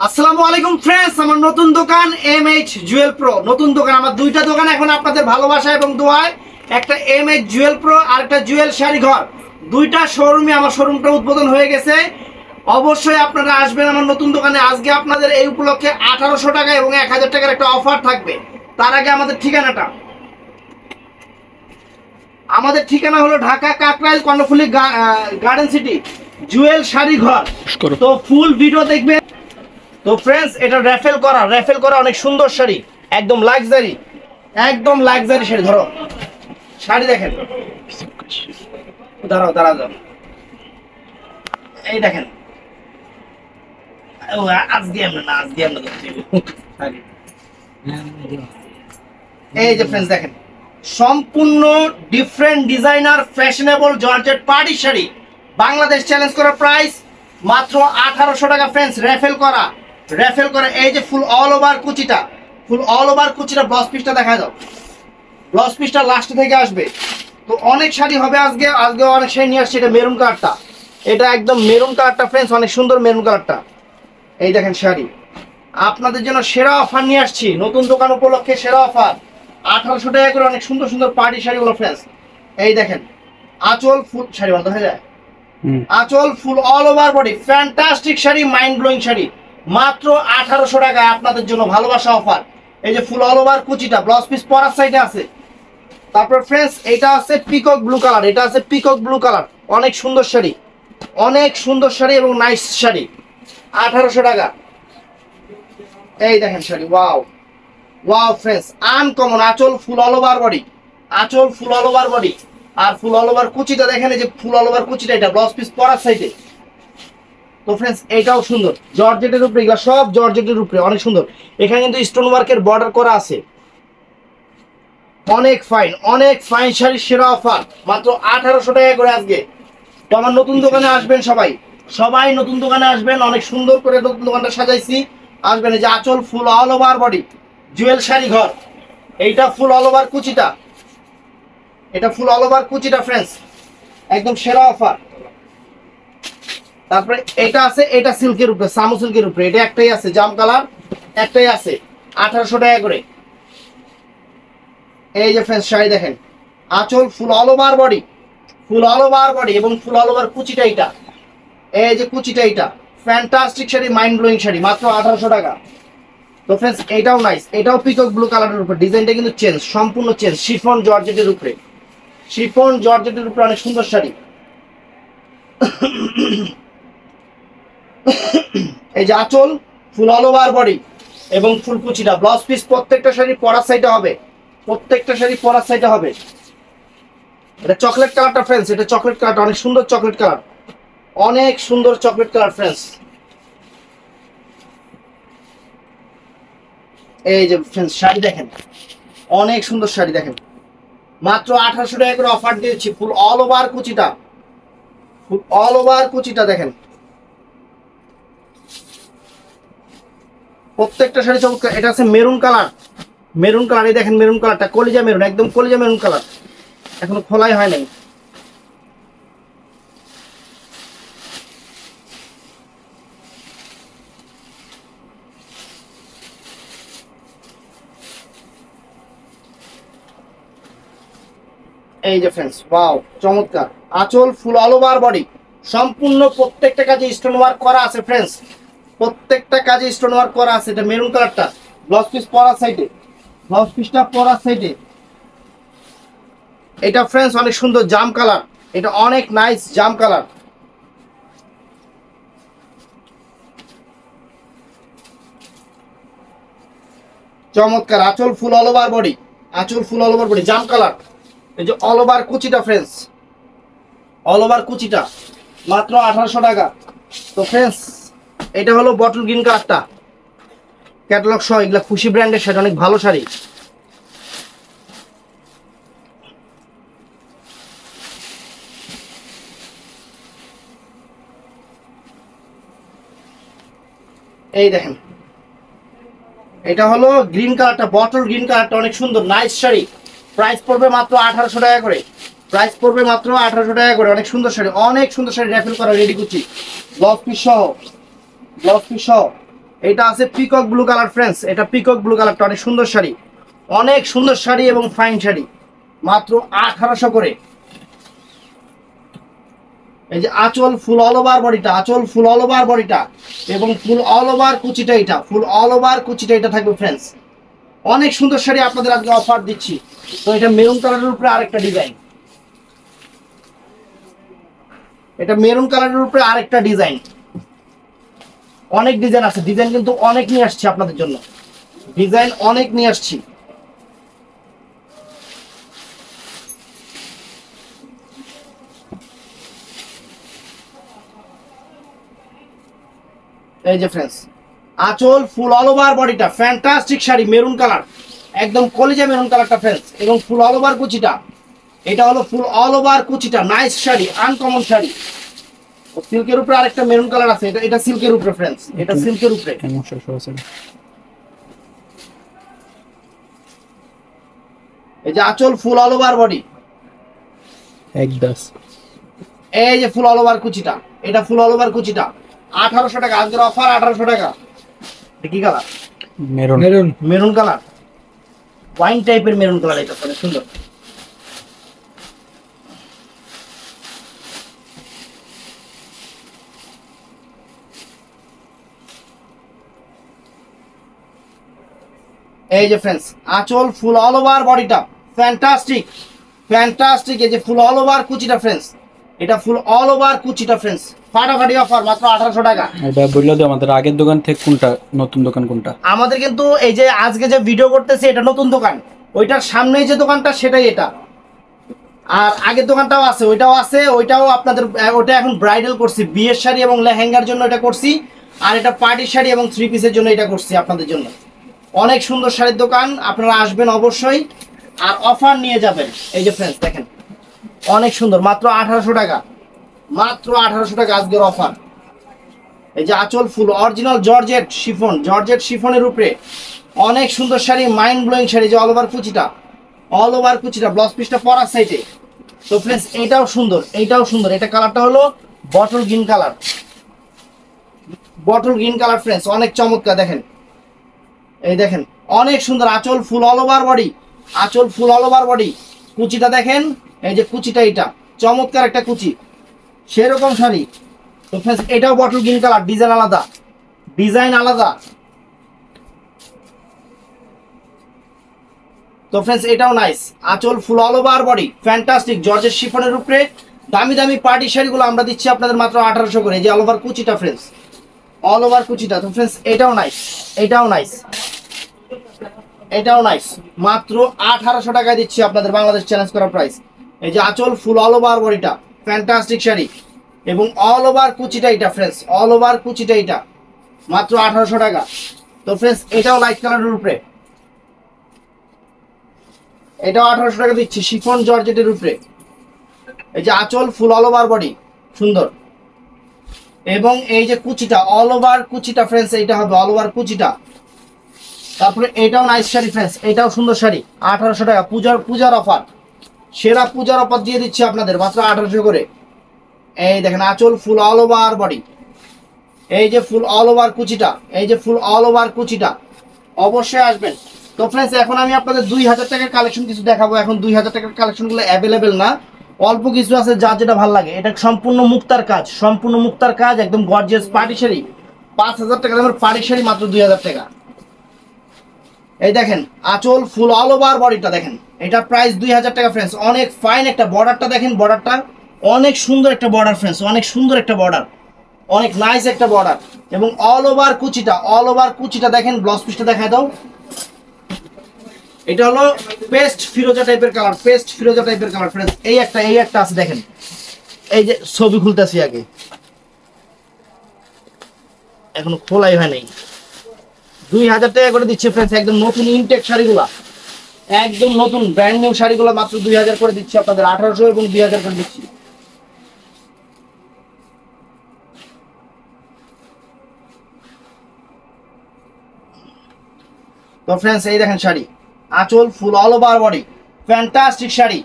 আসসালামু আলাইকুম ফ্রেন্ডস, আমার নতুন দোকান এমএইচ জুয়েল প্রো। নতুন দোকান আমার দুইটা দোকান এখন আপনাদের ভালোবাসা এবং দোয়ায়, একটা এমএইচ জুয়েল প্রো আর একটা জুয়েল শাড়ি ঘর। দুইটা শোরুমে আমার শোরুমটা উদ্বোধন হয়ে গেছে। অবশ্যই আপনারা আসবেন আমার নতুন দোকানে। আজকে আপনাদের এই উপলক্ষে 1800 টাকা এবং 1000 টাকার একটা অফার থাকবে। তার আগে আমাদের ঠিকানা হলো ঢাকা কাকরাইল কর্ণফুলী গার্ডেন সিটি জুয়েল শাড়ি ঘর। তো ফুল ভিডিও দেখবেন। তো ফ্রেন্ডস, এটা র্যাফেল করা অনেক সুন্দর শাড়ি, একদম লাক্সারি শাড়ি। ধরো শাড়ি দেখেন, দাঁড়াও এই দেখেন। এই যে ফ্রেন্ডস দেখেন, সম্পূর্ণ different designer fashionable georgette party sari. Bangladesh challenge করা প্রাইস মাত্র 1800 টাকা ফ্রেন্ডস। র্যাফেল করা এই যে ফুল অল ওভার কুচিটা ব্লাউজ পিসটা দেখা দাও। ব্লাউজ পিসটা লাস্ট থেকে আসবে। তো অনেক শাড়ি হবে আজকে অনেক শাড়ি নিয়ে আসছে। এটা মেরুন কালারটা, এটা একদম মেরুন কালারটা ফ্রেন্ডস, অনেক সুন্দর মেরুন কালারটা। এই দেখেন শাড়ি, আপনাদের জন্য সেরা অফার নিয়ে আসছি। নতুন দোকান উপলক্ষে সেরা অফার 1800 টাকা করে অনেক সুন্দর সুন্দর পার্টি শাড়িগুলো ফ্রেন্ডস। এই দেখেন আঁচল ফুল শাড়ি বলতে হয়ে যায়, আঁচল full all over body fantastic sari, mind blowing sari, মাত্র 1800 টাকায় আপনাদের জন্য ভালোবাসা অফার। এই যে ফুল অল ওভার কুচিটা, ব্লাউজ পিস পরার সাইডে আছে। তারপর ফ্রেন্ডস এটা আছে পিকক ব্লু কালার, অনেক সুন্দর শাড়ি এবং নাইস শাড়ি, 1800 টাকা। এই দেখেন শাড়ি, ওয়াও ফ্রেন্ডস, আনকমন। আঁচল ফুল অল ওভার বডি, আর ফুল অল ওভার কুচিটা দেখেন। এই যে ফুল অল ওভার কুচিটা, এটা ব্লাউজ পিস পরার সাইডে। তো ফ্রেন্ডস এইটাও সুন্দর, জর্জেটের উপরে, এগুলো সব জর্জেটের উপরে, অনেক সুন্দর। এখানে কিন্তু স্টোন ওয়ার্কের বর্ডার করা আছে। অনেক ফাইন শাড়ি, সেরা অফার মাত্র 1800 টাকা করে আজকে। তো আমার নতুন দোকানে আসবেন সবাই নতুন দোকানে আসবেন। অনেক সুন্দর করে নতুন দোকানটা সাজাইছি, আসবেন। এই যে আঁচল full all over body Jewel sari ঘর, এইটা ফুল অল ওভার কুচিটা, ফ্রেন্ডস একদম সেরা অফার। তারপরে এটা আছে, এটা সিল্কের উপরে, সামু সিল্কের উপরে, এটা একটাই আছে, জাম কালার একটাই আছে, 1800 টাকা করে। এই যে ফ্রেন্ডস শাড়ি দেখেন, আঁচল ফুল অল ওভার বডি এবং ফুল অল ওভার কুচিটা, এটা এই যে কুচিটা, এটা fantastic sari, mind blowing sari, মাত্র 1800 টাকা। তো ফ্রেন্ডস এটাও নাইস, এটাও পিকক ব্লু কালারের উপরে, ডিজাইনটা কিন্তু সম্পূর্ণ চেঞ্জ, শিফন জর্জেটের উপরে, অনেক সুন্দর শাড়ি। এই যে আঁচল ফুল অল ওভার বডি এবং ফুল কুচিটা, ব্লাউজ পিস প্রত্যেকটা শাড়ি পরার সাইডে হবে, এটা চকলেট কালারটা ফ্রেন্ডস, এটা চকলেট কালারটা অনেক সুন্দর, চকলেট কালার ফ্রেন্ডস। এই যে ফ্রেন্ডস শাড়ি দেখেন, অনেক সুন্দর শাড়ি দেখেন, মাত্র 1800 টাকা করে অফার দিয়েছি। ফুল অল ওভার কুচিটা দেখেন, প্রত্যেকটা শাড়ি চমৎকার। এটা আছে মেরুন কালার, এই দেখেন মেরুন কালারটা, কলিজা মেরুন, একদম কলিজা মেরুন কালার, এখনো খোলাই হয় নাই। এই যে ফ্রেন্ডস, ওয়াও চমৎকার। আঁচল ফুল অল ওভার বডি, সম্পূর্ণ প্রত্যেকটা কাজে স্টোন ওয়ার্ক করা আছে ফ্রেন্ডস, এটা মেরুন কালারটা, ব্লাউজ পিস পরার সাইডে, এটা ফ্রেন্ডস অনেক সুন্দর জাম কালার, এটা অনেক নাইস জাম কালার। চমৎকার, আঁচল ফুল অল ওভার বডি, জাম কালার। এই যে অল ওভার কুচিটা ফ্রেন্ডস, মাত্র 1800 টাকা। তো ফ্রেন্ডস এটা হলো বটল গ্রিন কালারটা, ক্যাটালগ সহ, এগুলা খুশি ব্র্যান্ডের শাড়ি, অনেক ভালো শাড়ি। এই দেখেন এটা হলো গ্রিন কালারটা, বটল গ্রিন কালারটা, অনেক সুন্দর নাইস শাড়ি। প্রাইস পড়বে মাত্র 1800 টাকা করে, অনেক সুন্দর শাড়ি, র্যাফেল করা রেডি কুচি, ব্লাউজ পিস সহ, এটা আছে পিকক ব্লু কালার ফ্রেন্ডস, এটা পিকক ব্লু কালারটা অনেক সুন্দর শাড়ি, অনেক সুন্দর শাড়ি এবং ফাইন শাড়ি, মাত্র 1800 করে। এই যে আঁচল ফুল অল ওভার বডিটা, আঁচল ফুল অল ওভার বডিটা এবং ফুল অল ওভার কুচিটা, এটা ফুল অল ওভার কুচিটা এটা থাকবে ফ্রেন্ডস। অনেক সুন্দর শাড়ি আপনাদের আজকে অফার দিচ্ছি। তো এটা মেরুন কালারের উপরে আরেকটা ডিজাইন, এটা মেরুন কালারের উপরে আরেকটা ডিজাইন, অনেক ডিজাইন আছে, ডিজাইন কিন্তু অনেক নিয়ে আসছি আপনাদের জন্য, ডিজাইন অনেক নিয়ে আসছি। এই যে ফ্রেন্ডস আঁচল ফুল অল ওভার বডিটা, ফ্যান্টাস্টিক শাড়ি, মেরুন কালার, একদম কলিজা মেরুন কালারটা ফ্রেন্ডস, এবং ফুল অল ওভার কুচিটা, এটা হলো ফুল অল ওভার কুচিটা, নাইস শাড়ি, আনকমন শাড়ি। সিল্কের উপরে আরেকটা মেরুন কালার আছে, এটা এটা সিল্কের উপরে ফ্রেন্ডস, এটা সিল্কের উপরে। এই যে আঁচল ফুল অল ওভার বডি, এই যে ফুল অল ওভার কুচিটা, এটা ফুল অল ওভার কুচিটা 1800 টাকা, আজকের অফার 1800 টাকা। কি colour? Maroon, maroon maroon colour, wine টাইপের মেরুন কালার, এটা অনেক সুন্দর। এই যে ফ্রেন্ডস আঁচল ফুল অল ওভার বডিটা, ফ্যান্টাস্টিক ফ্যান্টাস্টিক। এই যে ফুল অল ওভার কুচিটা ফ্রেন্ডস, এটা ফুল অল ওভার কুচিটা ফ্রেন্ডস, ফাটাফাটি অফার, মাত্র 1800 টাকা। এটা বললো যে আমাদের আগের দোকান থেকে কোনটা নতুন দোকান কোনটা? আমাদের কিন্তু এই যে আজকে যে ভিডিও করতেছি এটা নতুন দোকান, ওইটার সামনে যে দোকানটা সেটাই এটা, আর আগের দোকানটাও আছে, ওইটাও আছে, ওইটাও আপনাদের, ওটা এখন ব্রাইডাল করছি, বিয়ের শাড়ি এবং লেহেঙ্গার জন্য এটা করছি, আর এটা পার্টি শাড়ি এবং 3 পিসের জন্য এটা করছি আপনাদের জন্য। অনেক সুন্দর শাড়ির দোকান, আপনারা আসবেন অবশ্যই, আর অফার নিয়ে যাবেন। এই যে ফ্রেন্ডস দেখেন অনেক সুন্দর, মাত্র 1800 টাকা, মাত্র 1800 টাকা আজকের অফার। এই যে আঁচল full original georgette chiffon, georgette শিফনের উপরে অনেক সুন্দর শাড়ি, মাইন্ড ব্লোয়িং শাড়ি, যে অল ওভার কুচিটা, অল ওভার কুচিটা, ব্লাউজ পিসটা পরার সাইডে। তো ফ্রেন্ডস এইটাও সুন্দর, এইটাও সুন্দর, এটা কালারটা হলো bottle green colour, bottle green colour friends, অনেক চমৎকার। দেখেন এই দেখেন অনেক সুন্দর, আঁচল ফুল অল ওভার বডি, আঁচল ফুল অল ওভার বডি, কুচিটা দেখেন, এই যে কুচিটা, এটা চমৎকার একটা কুচি, সেরকম শাড়ি। তো ফ্রেন্ডস এটাও বটল গ্রিন কালার, ডিজাইন আলাদা, ডিজাইন আলাদা। তো ফ্রেন্ডস এটাও নাইস, আঁচল full all over body, fantastic georgette শিফনের উপরে দামি দামি পার্টি শাড়িগুলো আমরা দিচ্ছি আপনাদের মাত্র 1800 করে। এই যে অল ওভার কুচিটা ফ্রেন্ডস, অল ওভার কুচিটা। তো ফ্রেন্ডস এটাও নাইস, এটাও নাইস, এটাও নাইস, মাত্র 1800 টাকায় দিচ্ছি আপনাদের, বাংলাদেশ চ্যালেঞ্জ করা প্রাইস। এই যে আঁচল ফুল অল ওভার বডিটা, ফ্যান্টাস্টিক শাড়ি এবং অল ওভার কুচিটা, এটা ফ্রেন্ডস অল ওভার কুচিটা, এটা মাত্র 1800 টাকা। তো ফ্রেন্ডস এটাও লাইট কালারের উপরে, এটাও 1800 টাকা দিচ্ছি, শিফন জর্জেটের উপরে। এই যে আঁচল ফুল অল ওভার বডি, সুন্দর, এবং এই যে কুচিটা অল ওভার কুচিটা ফ্রেন্ডস, এইটা হবে অল ওভার কুচিটা। তারপরে এটাও নাইস শাড়ি ফ্রেন্ডস, এটাও সুন্দর শাড়ি, 1800 টাকা, পূজার অফার, সেরা পূজার অফার দিয়ে দিচ্ছি আপনাদের মাত্র 1800 করে। এই দেখেন আঁচল ফুল অল ওভার বডি, এই যে ফুল অল ওভার কুচিটা, এই যে ফুল অল ওভার কুচিটা, অবশ্যই আসবেন। তো ফ্রেন্ডস এখন আমি আপনাদের 2000 টাকার কালেকশন কিছু দেখাবো। এখন 2000 টাকার কালেকশনগুলো অ্যাভেলেবেল না, অল্প কিছু আছে, যার যেটা ভালো লাগে। এটা সম্পূর্ণ মুক্তার কাজ, সম্পূর্ণ মুক্তার কাজ, একদম গর্জিয়াস পার্টি শাড়ি, 5000 টাকা দামের পার্টি শাড়ি, মাত্র 2000 টাকা। এই দেখেন আঁচল ফুল অল ওভার বডিটা দেখেন, এটা প্রাইস 2000 টাকা ফ্রেন্ডস, অনেক ফাইন একটা বর্ডারটা দেখেন, বর্ডারটা অনেক সুন্দর একটা বর্ডার ফ্রেন্ডস, অনেক সুন্দর একটা বর্ডার, অনেক নাইস একটা বর্ডার, এবং অল ওভার কুচিটা, অল ওভার কুচিটা দেখেন, ব্লাউজ পিসটা দেখায় দাও। এটা হলো পেস্ট ফিরোজা টাইপের কালার, পেস্ট ফিরোজা টাইপের কালার ফ্রেন্ডস। এই একটা আছে দেখেন, এই যে ছবি খুলতেছি আগে, এখনো খোলাই হয় নাই। 2000 টাকা করে দিচ্ছে ফ্রেন্ডস, একদম নতুন ইনটেক শাড়িগুলা, একদম নতুন ব্র্যান্ড নিউ শাড়িগুলো মাত্র 2000 করে দিচ্ছি আপনাদের, 1800 এবং 2000 করে দিচ্ছি। তো ফ্রেন্ডস এই দেখেন শাড়ি, আঁচল full all over body, fantastic sari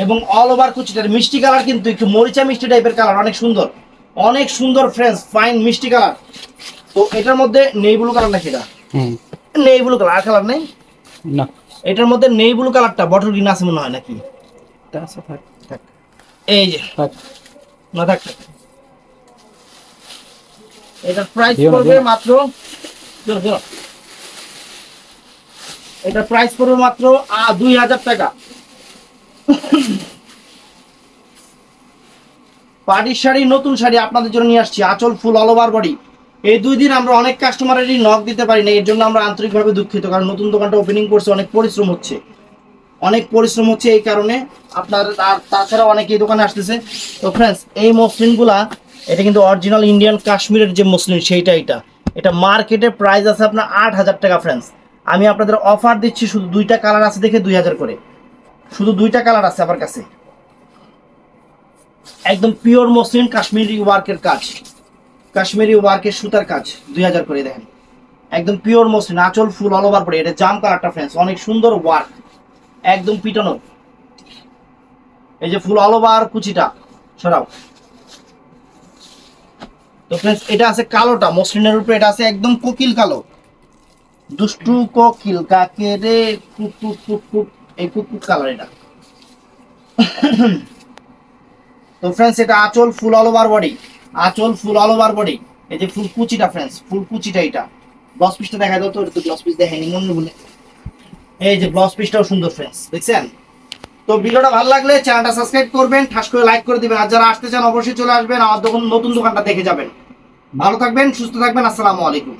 এবং অল ওভার কুচিটার মিষ্টি কালার, কিন্তু একটু মরিচা মিষ্টি টাইপের কালার, অনেক সুন্দর, অনেক সুন্দর ফ্রেন্ডস, ফাইন মিষ্টি কালার, তো এটার মধ্যে নেই ব্লু কালার নাকি? এটা নেই ব্লু কালার, আর কালার নেই না, এটার মধ্যে নেই ব্লু কালারটা বটল গ্রিন আছে মনে হয় নাকি? থাক। এই যে না থাক, এটার প্রাইস দিও না, পড়বে দিও না। মাত্র এটার প্রাইস পড়বে মাত্র 2000 টাকা। পার্টির শাড়ি, নতুন শাড়ি আপনাদের জন্য নিয়ে আসছি, আঁচল ফুল অল ওভার বডি। এই 2 দিন আমরা অনেক কাস্টমারেরই নক দিতে পারি না, এর জন্য আমরা আন্তরিকভাবে দুঃখিত, কারণ নতুন দোকানটা ওপেনিং করছে, অনেক পরিশ্রম হচ্ছে এই কারণে আপনার। আর তাছাড়া অনেকেই দোকানে আসতেছে। তো ফ্রেন্ডস, এই মসলিনগুলা এটা কিন্তু অরিজিনাল ইন্ডিয়ান কাশ্মীরের যে মসলিন সেইটা। এটা মার্কেটে প্রাইস আছে আপনার 8000 টাকা ফ্রেন্ডস। আমি আপনাদের অফার দিচ্ছি, শুধু 2টা কালার আছে দেখে 2000 করে, শুধু 2টা কালার আছে আমার কাছে। একদম পিওর মসলিন, কাশ্মীরি ওয়ার্কের কাজ, কাশ্মীরি ওয়ার্কের সুতার কাজ, 2000 করে দেখেন। একদম পিওর মসলিন, আঁচল ফুল অল ওভার পড়ে। এটা জাম কালারটা ফ্রেন্ডস, অনেক সুন্দর ওয়ার্ক, একদম পিটানো। এই যে ফুল অল ওভার কুচিটা সরাও। তো ফ্রেন্ডস, এটা আছে কালোটা মসলিনের উপরে, এটা আছে একদম কোকিল কালো, দুষ্টু কোকিল কাকে রে কুক কুক কুক কুক, এই কুক কুক কালার এটা। তো ফ্রেন্ডস, এটা আঁচল ফুল অল ওভার বডি, আঁচল ফুল অল ওভার বডি। এই যে ফুল কুচিটা ফ্রেন্ডস, ফুল কুচিটা এটা। ব্লাউজ পিসটা দেখা দাও তো, একটু ব্লাউজ পিস দেখাইনি মনে বলে। এই যে ব্লাউজ পিসটাও সুন্দর ফ্রেন্ডস, দেখছেন? তো ভিডিওটা ভালো লাগলে চ্যানেলটা সাবস্ক্রাইব করবেন, ঠাস করে লাইক করে দিবেন। আর যারা আসতে চান অবশ্যই চলে আসবেন, আমার নতুন দোকানটা দেখে যাবেন। ভালো থাকবেন, সুস্থ থাকবেন, আসসালামু আলাইকুম।